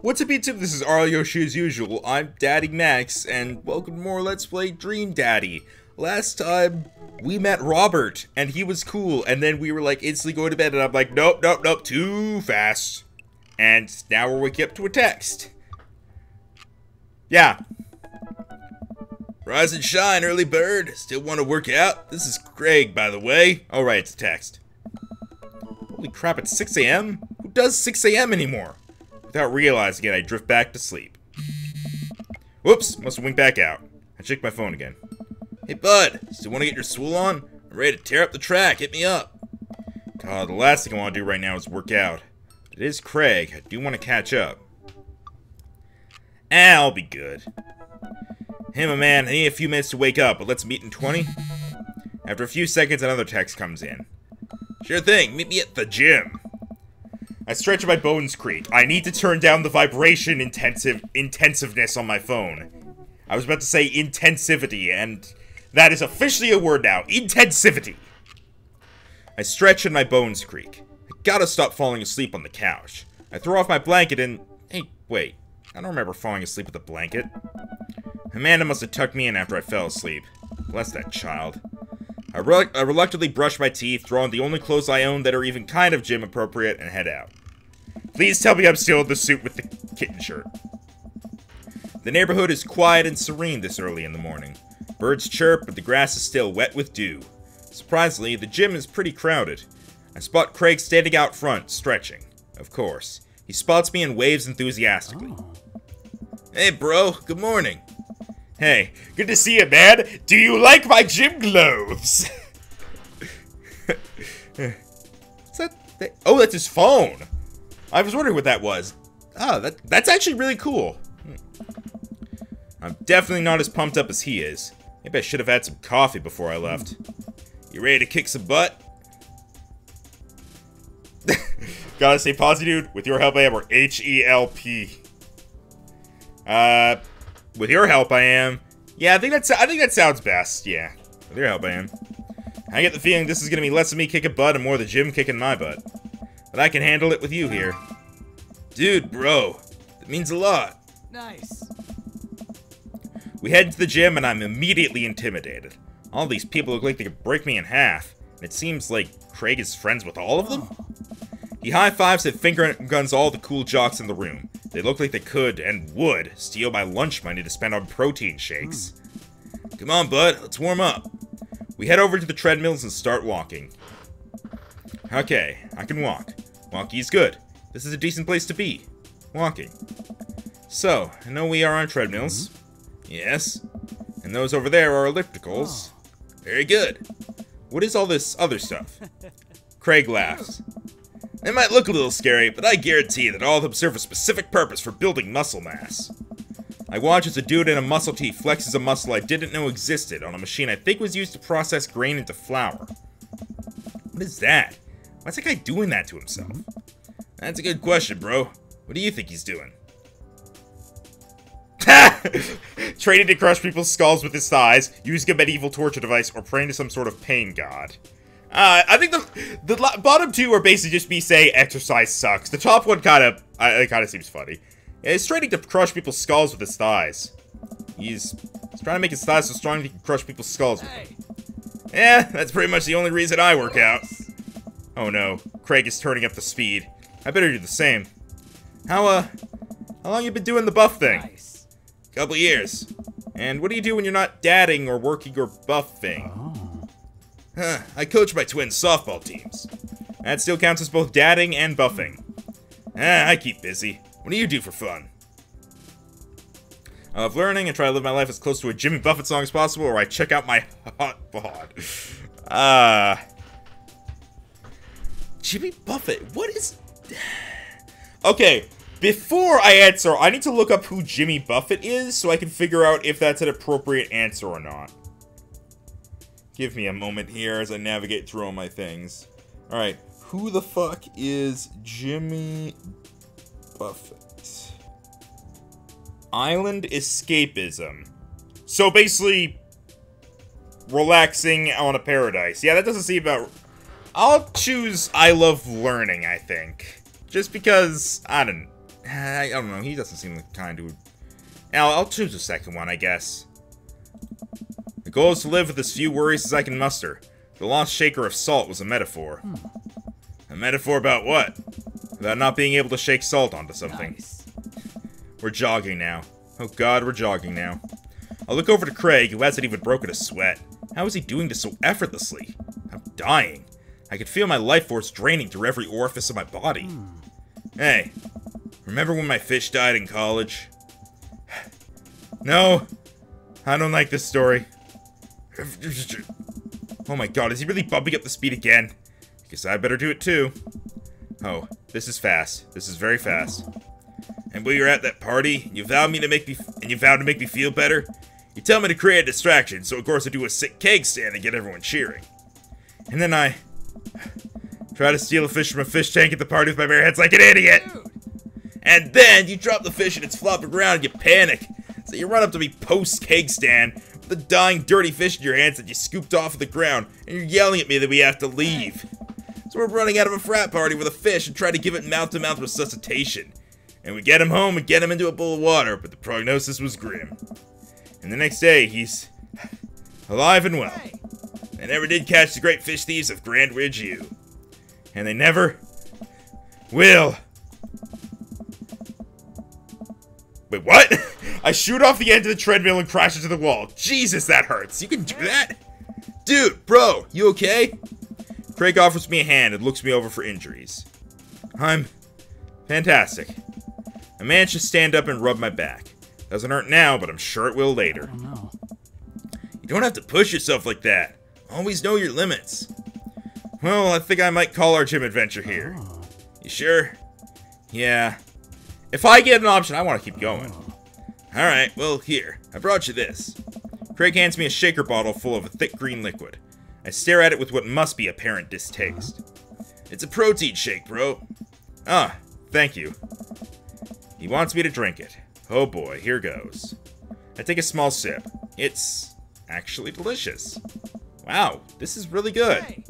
What's up YouTube, this is Yoshi as usual. I'm Daddy Max, and welcome to more Let's Play Dream Daddy. Last time, we met Robert, and he was cool, and then we were like instantly going to bed, and I'm like, nope, nope, nope, too fast. And now we're waking up to a text. Yeah. Rise and shine, early bird. Still want to work out? This is Craig, by the way. Oh, right, it's a text. Holy crap, it's 6 a.m.? Who does 6 a.m. anymore? Without realizing it, I drift back to sleep. Whoops, must have winked back out. I checked my phone again. Hey bud, still want to get your swool on? I'm ready to tear up the track, hit me up. God, the last thing I want to do right now is work out. It is Craig, I do want to catch up. I'll be good. Hey my man, I need a few minutes to wake up, but let's meet in 20? After a few seconds, another text comes in. Sure thing, meet me at the gym. I stretch my bones creak. I need to turn down the vibration intensiveness on my phone. I was about to say intensivity, and that is officially a word now. Intensivity. I stretch and my bones creak. I gotta stop falling asleep on the couch. I throw off my blanket and... Hey, wait. I don't remember falling asleep with a blanket. Amanda must have tucked me in after I fell asleep. Bless that child. I reluctantly brush my teeth, throw on the only clothes I own that are even kind of gym appropriate, and head out. Please tell me I'm still in the suit with the kitten shirt. The neighborhood is quiet and serene this early in the morning. Birds chirp, but the grass is still wet with dew. Surprisingly, the gym is pretty crowded. I spot Craig standing out front, stretching. Of course. He spots me and waves enthusiastically. Oh. Hey bro, good morning. Hey, good to see you, man. Do you like my gym clothes? What's that? Oh, that's his phone. I was wondering what that was. Oh, that's actually really cool. I'm definitely not as pumped up as he is. Maybe I should have had some coffee before I left. You ready to kick some butt? Gotta stay positive, dude. With your help, I am, or H-E-L-P. With your help, I am. Yeah, I think that sounds best. Yeah, with your help, I am. I get the feeling this is gonna be less of me kicking butt and more the gym kicking my butt. But I can handle it with you here. Dude, bro, that means a lot. Nice. We head to the gym and I'm immediately intimidated. All these people look like they could break me in half. And it seems like Craig is friends with all of them? He high-fives and finger guns all the cool jocks in the room. They look like they could, and would, steal my lunch money to spend on protein shakes. Come on, bud, let's warm up. We head over to the treadmills and start walking. Okay, I can walk. Walking's good. This is a decent place to be. Walking. So, I know we are on treadmills. Yes. And those over there are ellipticals. Very good. What is all this other stuff? Craig laughs. They might look a little scary, but I guarantee that all of them serve a specific purpose for building muscle mass. I watch as a dude in a muscle tee flexes a muscle I didn't know existed on a machine I think was used to process grain into flour. What is that? Why's that guy doing that to himself? That's a good question, bro. What do you think he's doing? Training to crush people's skulls with his thighs, using a medieval torture device, or praying to some sort of pain god. I think the bottom two are basically just me saying exercise sucks. The top one kind of seems funny. Yeah, he's training to crush people's skulls with his thighs. He's trying to make his thighs so strong he can crush people's skulls with them. Yeah, that's pretty much the only reason I work out. Oh no, Craig is turning up the speed. I better do the same. How long you been doing the buff thing? Nice. Couple years. And what do you do when you're not dadding or working or buffing? Huh, I coach my twins' softball teams. That still counts as both dadding and buffing. I keep busy. What do you do for fun? I love learning and try to live my life as close to a Jimmy Buffett song as possible, or I check out my hot bod. Jimmy Buffett, what is... Okay, before I answer, I need to look up who Jimmy Buffett is so I can figure out if that's an appropriate answer or not. Give me a moment here as I navigate through all my things. Alright, who the fuck is Jimmy Buffett? Island escapism. So basically, relaxing on a paradise. Yeah, that doesn't seem about... I'll choose I love learning, I think. Just because, I don't... I don't know. He doesn't seem like the kind who would... I'll choose the second one, I guess. The goal is to live with as few worries as I can muster. The lost shaker of salt was a metaphor. A metaphor about what? About not being able to shake salt onto something. Nice. We're jogging now. Oh god, we're jogging now. I'll look over to Craig, who hasn't even broken a sweat. How is he doing this so effortlessly? I'm dying. I can feel my life force draining through every orifice of my body. Hey, remember when my fish died in college? No, I don't like this story. Oh my god, is he really bumping up the speed again? Guess I better do it too. Oh, this is fast. This is very fast. And when you're at that party, you vowed to make me feel better. You tell me to create a distraction, so of course I do a sick keg stand and get everyone cheering. And then I try to steal a fish from a fish tank at the party with my bare hands like an idiot. And then you drop the fish and it's flopping around and you panic. So you run up to me post-keg stand with the dying dirty fish in your hands that you scooped off of the ground, and you're yelling at me that we have to leave. So we're running out of a frat party with a fish and try to give it mouth-to-mouth resuscitation. And we get him home and get him into a bowl of water, but the prognosis was grim. And the next day, he's alive and well. They never did catch the great fish thieves of Grand Ridge U. And they never will. Wait, what? I shoot off the end of the treadmill and crash into the wall. Jesus, that hurts. You can do that? Dude, bro, you okay? Craig offers me a hand and looks me over for injuries. I'm fantastic. I managed to stand up and rub my back. Doesn't hurt now, but I'm sure it will later. I don't know. You don't have to push yourself like that. Always know your limits. Well, I think I might call our gym adventure here. Oh. You sure? Yeah. If I get an option, I want to keep going. Alright, well, here. I brought you this. Craig hands me a shaker bottle full of a thick green liquid. I stare at it with what must be apparent distaste. It's a protein shake, bro. Ah, thank you. He wants me to drink it. Oh boy, here goes. I take a small sip. It's actually delicious. Wow, this is really good. Hey.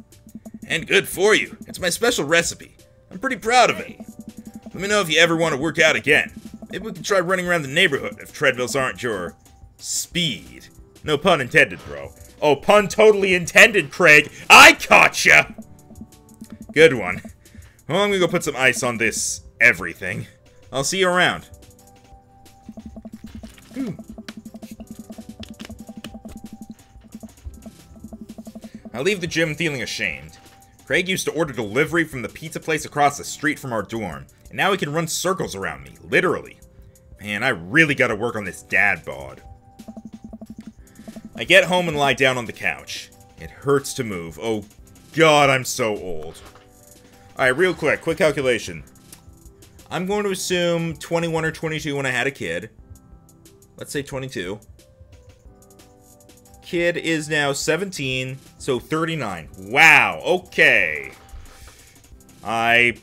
And good for you. It's my special recipe. I'm pretty proud of it. Let me know if you ever want to work out again. Maybe we can try running around the neighborhood if treadmills aren't your speed. No pun intended, bro. Oh, pun totally intended, Craig. I caught ya! Good one. Well, I'm gonna go put some ice on this everything. I'll see you around. I leave the gym feeling ashamed. Craig used to order delivery from the pizza place across the street from our dorm, and now he can run circles around me, literally. Man, I really gotta work on this dad bod. I get home and lie down on the couch. It hurts to move. Oh god, I'm so old. Alright, real quick calculation. I'm going to assume 21 or 22 when I had a kid. Let's say 22. Kid is now 17, so 39. Wow, okay. I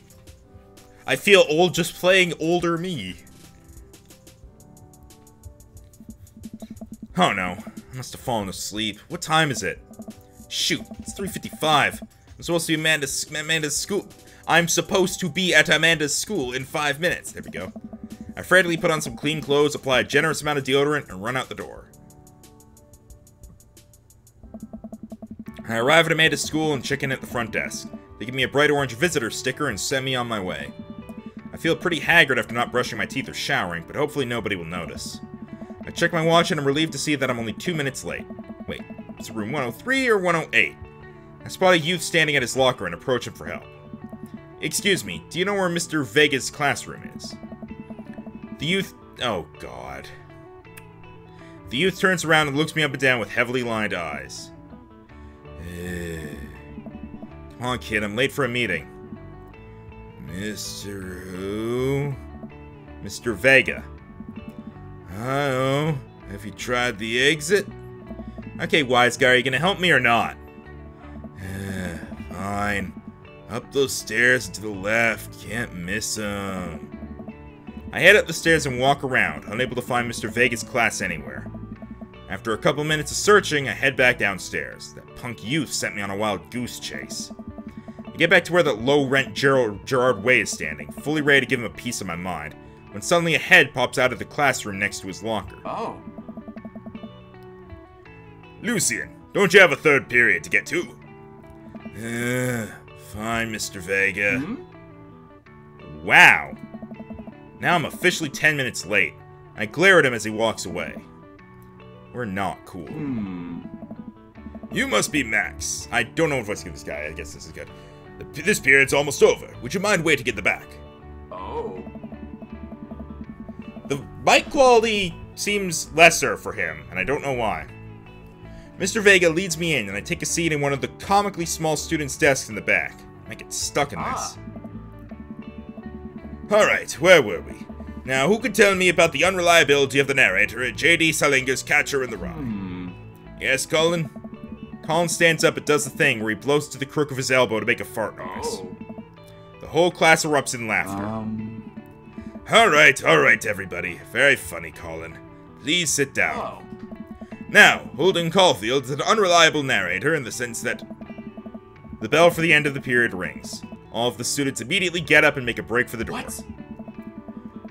feel old just playing older me. Oh no, I must have fallen asleep. What time is it? Shoot, it's 3:55. I'm supposed to be Amanda's school. I'm supposed to be at Amanda's school in 5 minutes. There we go. I frantically put on some clean clothes, apply a generous amount of deodorant, and run out the door. I arrive at Amanda's school and check in at the front desk. They give me a bright orange visitor sticker and send me on my way. I feel pretty haggard after not brushing my teeth or showering, but hopefully nobody will notice. I check my watch and I'm relieved to see that I'm only 2 minutes late. Wait, is it room 103 or 108? I spot a youth standing at his locker and approach him for help. Excuse me, do you know where Mr. Vega's classroom is? The youth... oh god. The youth turns around and looks me up and down with heavily lined eyes. Come on, kid, I'm late for a meeting. Mr. who? Mr. Vega. Oh, have you tried the exit? Okay, wise guy, are you gonna help me or not? Fine. Up those stairs to the left, can't miss them. I head up the stairs and walk around, unable to find Mr. Vega's class anywhere. After a couple minutes of searching, I head back downstairs. That punk youth sent me on a wild goose chase. I get back to where that low-rent Gerard Way is standing, fully ready to give him a piece of my mind, when suddenly a head pops out of the classroom next to his locker. Oh. Lucian, don't you have a third period to get to? Fine, Mr. Vega. Wow. Now I'm officially 10 minutes late. I glare at him as he walks away. We're not cool. You must be Max. I don't know what voice to give this guy. I guess this is good. This period's almost over. Would you mind waiting in the back? Oh. The mic quality seems lesser for him, and I don't know why. Mr. Vega leads me in, and I take a seat in one of the comically small students' desks in the back. I get stuck in this. Alright, where were we? Now, who could tell me about the unreliability of the narrator at J.D. Salinger's Catcher in the Rye? Yes, Colin? Colin stands up and does the thing where he blows to the crook of his elbow to make a fart noise. The whole class erupts in laughter. Alright, everybody. Very funny, Colin. Please sit down. Now, Holden Caulfield is an unreliable narrator in the sense that the bell for the end of the period rings. All of the students immediately get up and make a break for the door. What?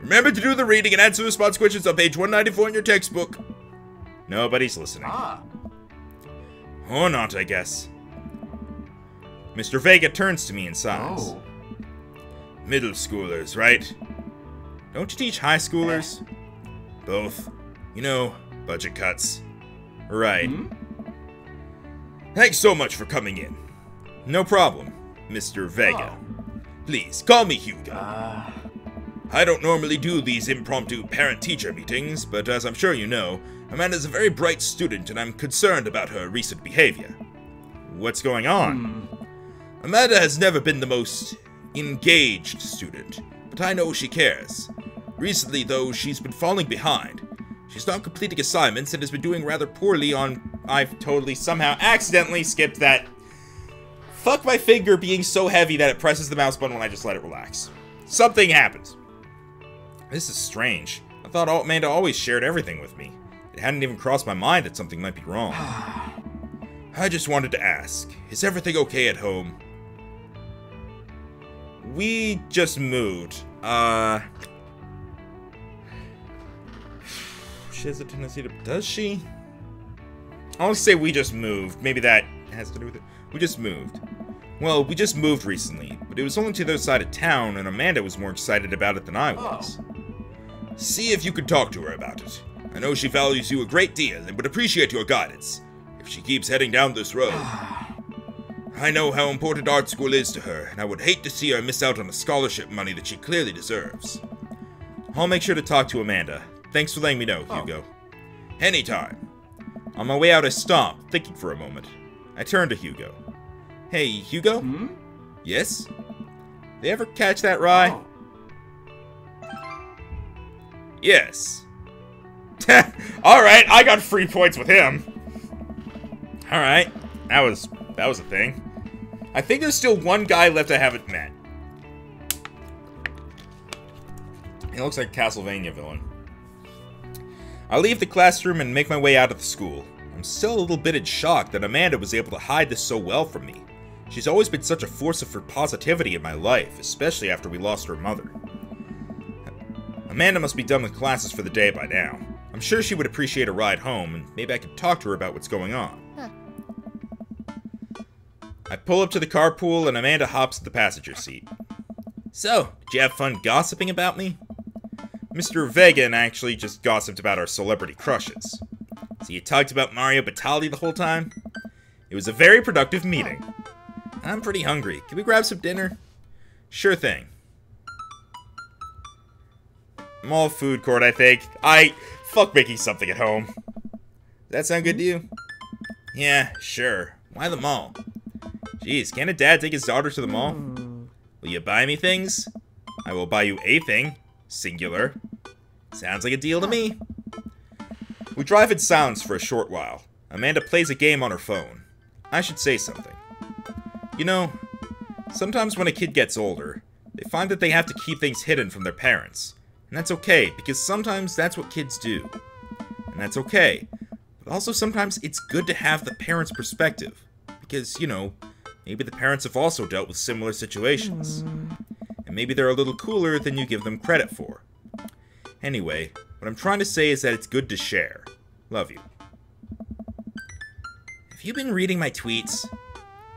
Remember to do the reading and answer response questions on page 194 in your textbook. Nobody's listening. Or not, I guess. Mr. Vega turns to me and sighs. Middle schoolers, right? Don't you teach high schoolers? Both. You know, budget cuts. Right. Thanks so much for coming in. No problem, Mr. Vega. Please, call me Hugo. I don't normally do these impromptu parent-teacher meetings, but as I'm sure you know, Amanda's a very bright student and I'm concerned about her recent behavior. What's going on? Amanda has never been the most engaged student, but I know she cares. Recently, though, she's been falling behind. She's not completing assignments and has been doing rather poorly on... I've totally somehow accidentally skipped that. Fuck my finger being so heavy that it presses the mouse button when I just let it relax. Something happens. This is strange. I thought Amanda always shared everything with me. It hadn't even crossed my mind that something might be wrong. I just wanted to ask, is everything okay at home? We just moved. She has a tendency to... Does she? I'll say we just moved. Maybe that has to do with it. We just moved. Well, we just moved recently, but it was only to the other side of town, and Amanda was more excited about it than I was. See if you could talk to her about it. I know she values you a great deal and would appreciate your guidance if she keeps heading down this road. I know how important art school is to her, and I would hate to see her miss out on the scholarship money that she clearly deserves. I'll make sure to talk to Amanda. Thanks for letting me know, Hugo. Anytime. On my way out, I stopped, thinking for a moment. I turned to Hugo. Hey, Hugo? Yes? They ever catch that rye? Yes. Alright, I got free points with him. Alright. That was a thing. I think there's still one guy left I haven't met. He looks like a Castlevania villain. I leave the classroom and make my way out of the school. I'm still a little bit in shock that Amanda was able to hide this so well from me. She's always been such a force for positivity in my life, especially after we lost her mother. Amanda must be done with classes for the day by now. I'm sure she would appreciate a ride home, and maybe I could talk to her about what's going on. I pull up to the carpool, and Amanda hops at the passenger seat. So, did you have fun gossiping about me? Mr. Vega and I actually just gossiped about our celebrity crushes. So you talked about Mario Batali the whole time? It was a very productive meeting. I'm pretty hungry. Can we grab some dinner? Sure thing. Mall food court, I think. Fuck making something at home. Does that sound good to you? Yeah, sure. Why the mall? Jeez, can't a dad take his daughter to the mall? Will you buy me things? I will buy you a thing. Singular. Sounds like a deal to me. We drive in silence for a short while. Amanda plays a game on her phone. I should say something. You know, sometimes when a kid gets older, they find that they have to keep things hidden from their parents. And that's okay, because sometimes that's what kids do. And that's okay. But also sometimes it's good to have the parents' perspective. Because, you know, maybe the parents have also dealt with similar situations. And maybe they're a little cooler than you give them credit for. Anyway, what I'm trying to say is that it's good to share. Love you. Have you been reading my tweets?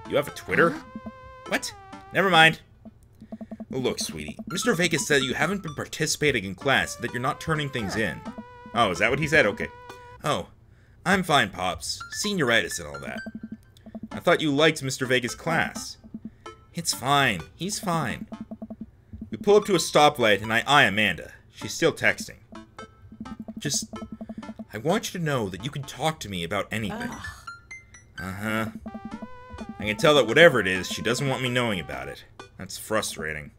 You have a Twitter? What? Never mind. Well, look, sweetie. Mr. Vegas said you haven't been participating in class, that you're not turning things in. Oh, is that what he said? Okay. Oh, I'm fine, Pops. Senioritis and all that. I thought you liked Mr. Vegas' class. It's fine. He's fine. We pull up to a stoplight and I eye Amanda. She's still texting. I want you to know that you can talk to me about anything. Uh-huh. I can tell that whatever it is, she doesn't want me knowing about it. That's frustrating.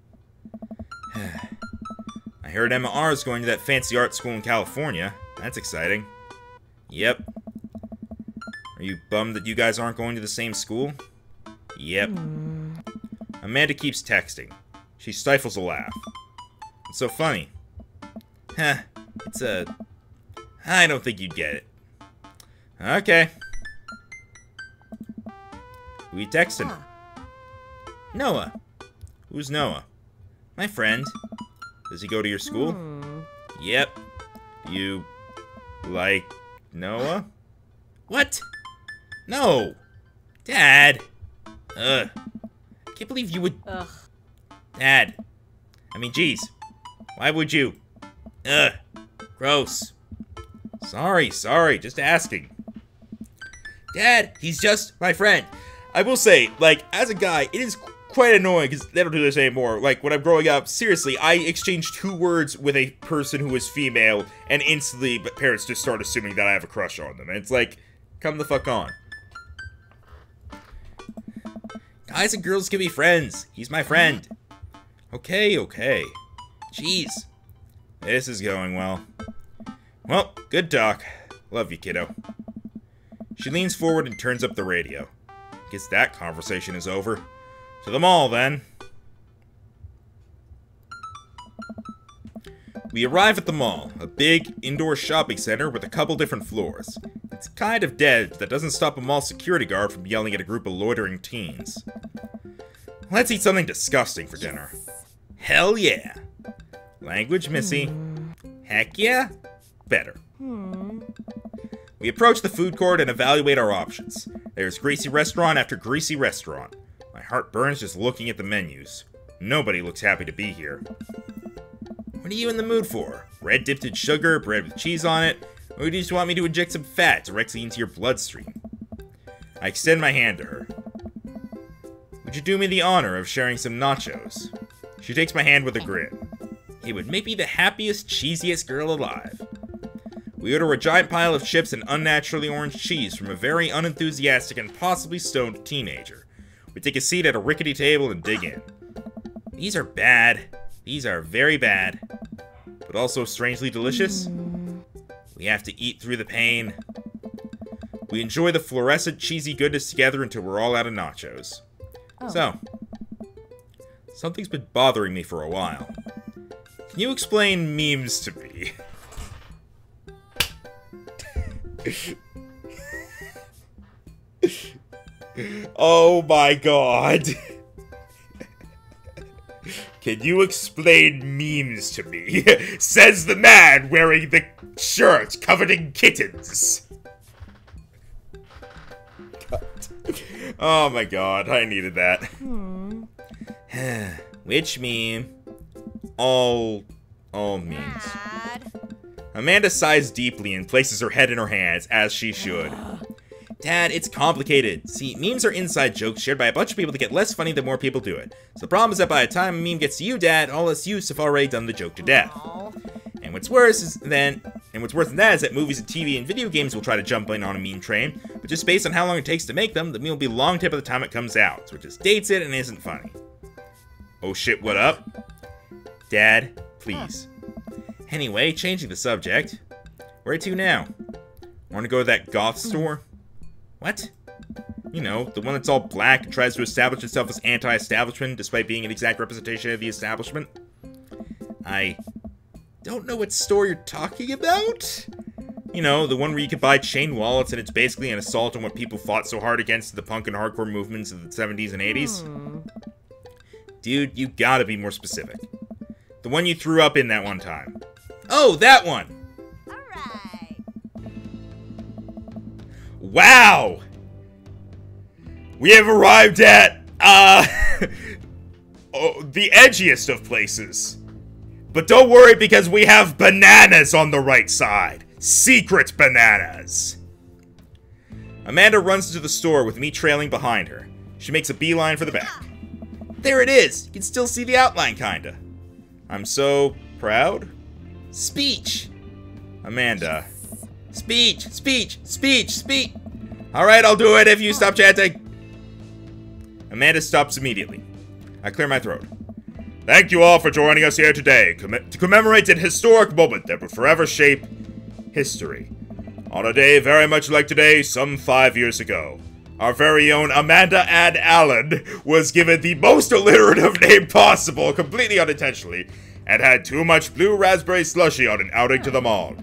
I heard Emma R. is going to that fancy art school in California. That's exciting. Yep. Are you bummed that you guys aren't going to the same school? Yep. Amanda keeps texting. She stifles a laugh. It's so funny. I don't think you'd get it. Okay. Who you texting? Noah. Who's Noah? My friend. Does he go to your school? Yep. Do you like Noah? What? No. Dad. Ugh. I can't believe you would... Ugh. Dad. I mean, geez. Why would you? Ugh. Gross. Sorry, just asking. Dad, he's just my friend. I will say, like, as a guy, it is quite annoying because they don't do this anymore. Like, when I'm growing up, seriously, I exchanged 2 words with a person who was female, and instantly parents just start assuming that I have a crush on them. And it's like, come the fuck on. Guys and girls can be friends. He's my friend. Okay. Jeez. This is going well. Well, good talk. Love you, kiddo. She leans forward and turns up the radio. Guess that conversation is over. To the mall, then. We arrive at the mall, a big indoor shopping center with a couple different floors. It's kind of dead, but that doesn't stop a mall security guard from yelling at a group of loitering teens. Let's eat something disgusting for dinner. Hell yeah. Language, Missy. Heck yeah. Better. We approach the food court and evaluate our options. There's greasy restaurant after greasy restaurant. My heart burns just looking at the menus. Nobody looks happy to be here. What are you in the mood for? Bread dipped in sugar, bread with cheese on it? Or do you just want me to inject some fat directly into your bloodstream? I extend my hand to her. Would you do me the honor of sharing some nachos? She takes my hand with a grin. It would make me the happiest, cheesiest girl alive. We order a giant pile of chips and unnaturally orange cheese from a very unenthusiastic and possibly stoned teenager. We take a seat at a rickety table and dig in. These are bad. These are very bad. But also strangely delicious. We have to eat through the pain. We enjoy the fluorescent, cheesy goodness together until we're all out of nachos. So, something's been bothering me for a while. Can you explain memes to me? Oh my god. Can you explain memes to me? Says the man wearing the shirt covered in kittens. God. Oh my god, I needed that. Which meme? All memes. Amanda sighs deeply and places her head in her hands, as she should. Dad, it's complicated. See, memes are inside jokes shared by a bunch of people that get less funny the more people do it. So the problem is that by the time a meme gets to you, Dad, all us youths have already done the joke to death. And what's worse than that is that movies and TV and video games will try to jump in on a meme train, but just based on how long it takes to make them, the meme will be long tip by the time it comes out, so it just dates it and isn't funny. Oh shit, what up? Dad, please. Anyway, changing the subject. Where to now? Want to go to that goth store? What? You know, the one that's all black and tries to establish itself as anti-establishment despite being an exact representation of the establishment? I don't know what store you're talking about. You know, the one where you can buy chain wallets and it's basically an assault on what people fought so hard against the punk and hardcore movements of the 70s and 80s. Dude, you gotta be more specific. The one you threw up in that one time. Oh, that one! Alright. Wow! We have arrived at, the edgiest of places. But don't worry, because we have bananas on the right side. Secret bananas. Amanda runs into the store with me trailing behind her. She makes a beeline for the back. There it is! You can still see the outline, kinda. I'm so proud. Speech! Amanda. Speech! Speech! Speech! Speech! Alright, I'll do it if you stop chanting. Amanda stops immediately. I clear my throat. Thank you all for joining us here today to commemorate an historic moment that will forever shape history. On a day very much like today, some 5 years ago, our very own Aaaaand was given the most alliterative name possible, completely unintentionally, and had too much blue raspberry slushy on an outing to the mall.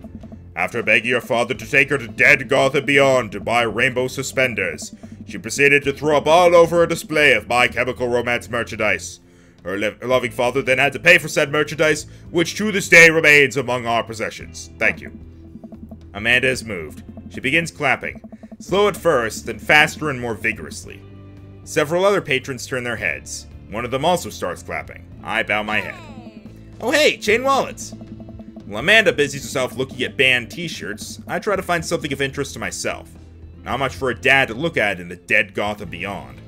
After begging her father to take her to Dead Gotham Beyond to buy rainbow suspenders, she proceeded to throw up all over a display of My Chemical Romance merchandise. Her loving father then had to pay for said merchandise, which to this day remains among our possessions. Thank you. Amanda is moved. She begins clapping. Slow at first, then faster and more vigorously. Several other patrons turn their heads. One of them also starts clapping. I bow my head. Oh hey, chain wallets! While Amanda busies herself looking at band t-shirts, I try to find something of interest to myself. Not much for a dad to look at in the Dead Gotham Beyond.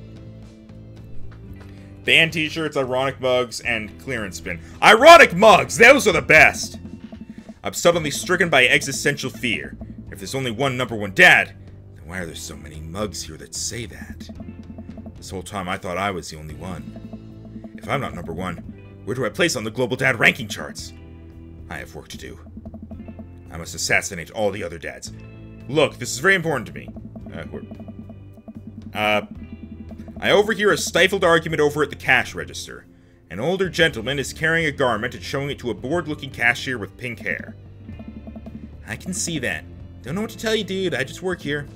Band t-shirts, ironic mugs, and clearance bin. Ironic mugs! Those are the best! I'm suddenly stricken by existential fear. If there's only one #1 dad, then why are there so many mugs here that say that? This whole time I thought I was the only one. If I'm not #1, where do I place on the global dad ranking charts? I have work to do. I must assassinate all the other dads. Look, this is very important to me. I overhear a stifled argument over at the cash register. An older gentleman is carrying a garment and showing it to a bored-looking cashier with pink hair. I can see that. Don't know what to tell you, dude. I just work here.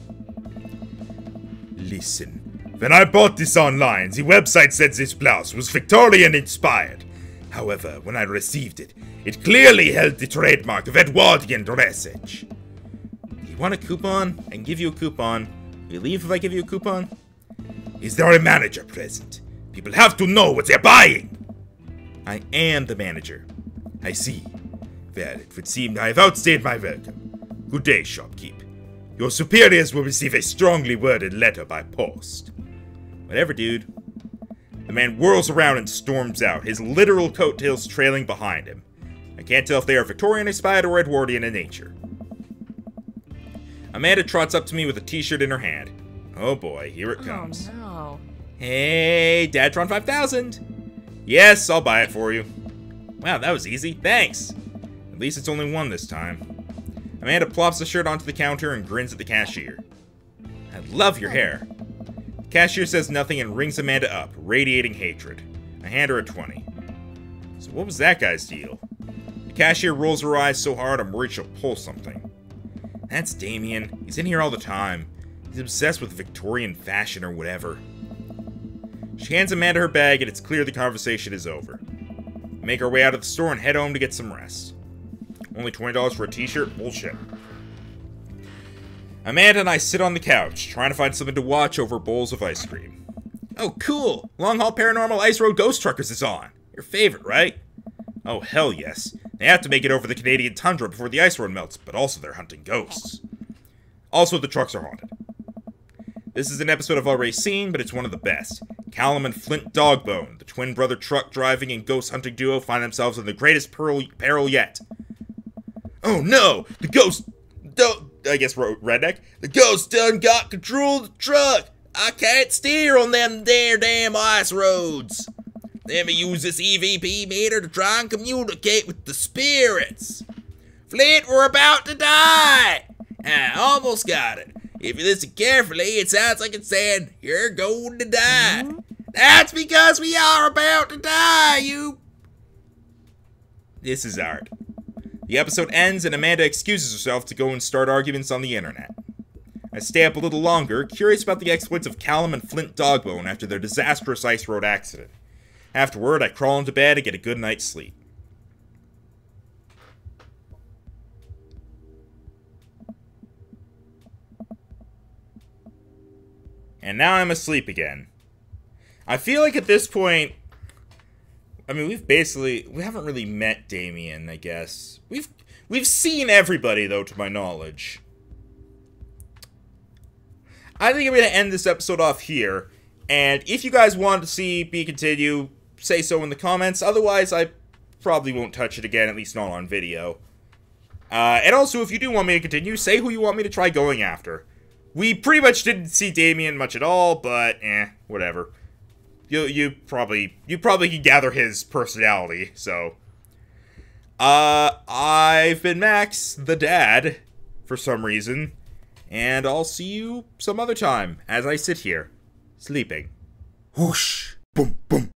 Listen. When I bought this online, the website said this blouse was Victorian-inspired. However, when I received it, it clearly held the trademark of Edwardian dressage. You want a coupon? I can give you a coupon. Will you leave if I give you a coupon? Is there a manager present? People have to know what they're buying! I am the manager. I see. Well, it would seem I have outstayed my welcome. Good day, shopkeep. Your superiors will receive a strongly worded letter by post. Whatever, dude. The man whirls around and storms out, his literal coattails trailing behind him. I can't tell if they are Victorian-inspired or Edwardian in nature. Amanda trots up to me with a t-shirt in her hand. Oh boy, here it comes. Oh no. Hey, Dadtron 5000! Yes, I'll buy it for you. Wow, that was easy. Thanks! At least it's only one this time. Amanda plops the shirt onto the counter and grins at the cashier. I love your hair. The cashier says nothing and rings Amanda up, radiating hatred. I hand her a 20. So what was that guy's deal? The cashier rolls her eyes so hard I'm worried she'll pull something. That's Damien. He's in here all the time. He's obsessed with Victorian fashion or whatever. She hands Amanda her bag and it's clear the conversation is over. We make our way out of the store and head home to get some rest. Only $20 for a t-shirt? Bullshit. Amanda and I sit on the couch, trying to find something to watch over bowls of ice cream. Oh, cool! Long Haul Paranormal Ice Road Ghost Truckers is on! Your favorite, right? Oh, hell yes. They have to make it over the Canadian tundra before the ice road melts, but also they're hunting ghosts. Also, the trucks are haunted. This is an episode I've already seen, but it's one of the best. Callum and Flint Dogbone, the twin brother truck driving and ghost hunting duo, find themselves in the greatest peril yet. Oh no! The ghost... I guess redneck? The ghost done got control of the truck! I can't steer on them there damn ice roads! Let me use this EVP meter to try and communicate with the spirits. Flint, we're about to die! I almost got it. If you listen carefully, it sounds like it's saying, you're going to die. That's because we are about to die, you... This is art. The episode ends and Amanda excuses herself to go and start arguments on the internet. I stay up a little longer, curious about the exploits of Callum and Flint Dogbone after their disastrous ice road accident. Afterward, I crawl into bed and get a good night's sleep. And now I'm asleep again. I feel like at this point, I mean, we haven't really met Damien, I guess. We've seen everybody, though, to my knowledge. I think I'm going to end this episode off here. And if you guys want to see me continue, say so in the comments. Otherwise, I probably won't touch it again, at least not on video. And also, if you do want me to continue, say who you want me to try going after. We pretty much didn't see Damien much at all, but whatever. You probably can gather his personality, so. I've been Max, the dad, for some reason. And I'll see you some other time, as I sit here, sleeping. Whoosh! Boom, boom.